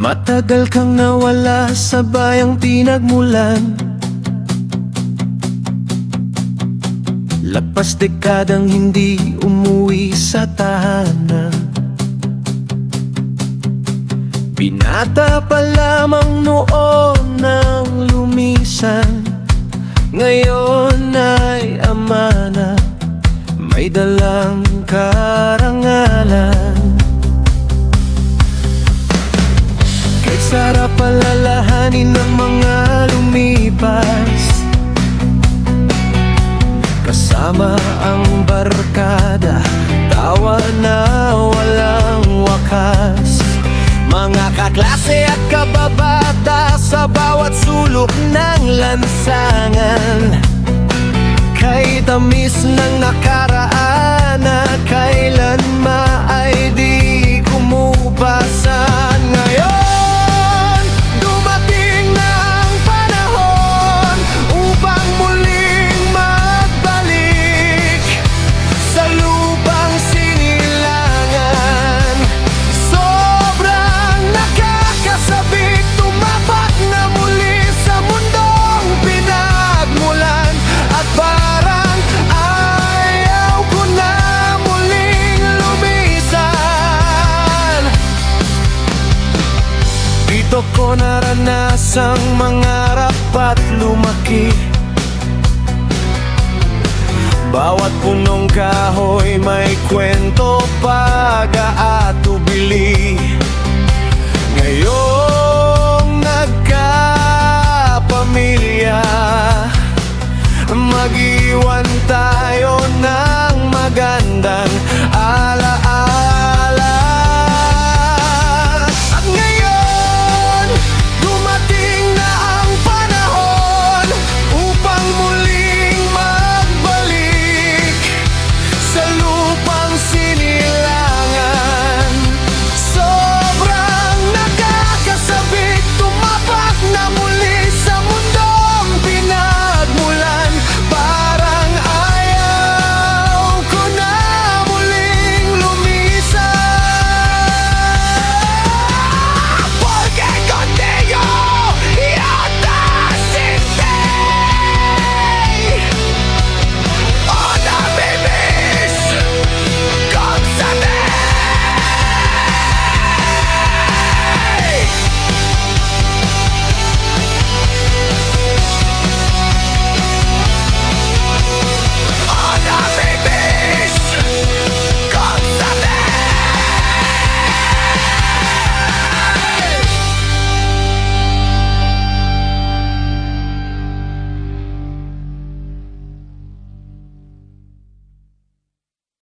Matagal kang nawala sa bayang pinagmulan. Lagpas dekadang hindi umuwi sa tahanan. Binata pa lamang noon nang lumisan. Ngayon ay ama na, may dalang karangalan. Kahit sarap palalahanin ng mga lumipas, kasama ang barkada, tawa na walang wakas. Mga kaklase at kababata sa bawat sulok ng lansangan. Kay tamis ng nakaraan na kailan ay di kumupasan. Ngayon, dumating na ang panahon upang muling magbalik sa lupang sinilangan. Sobrang nakakasabik, tumapak na muli sa mundong pinagmulan. At parang ayaw ko na muling lumisan. Dito ko naranasang mangarap at lumaki. Bawat punong kahoy may kwento, pag-aatubili.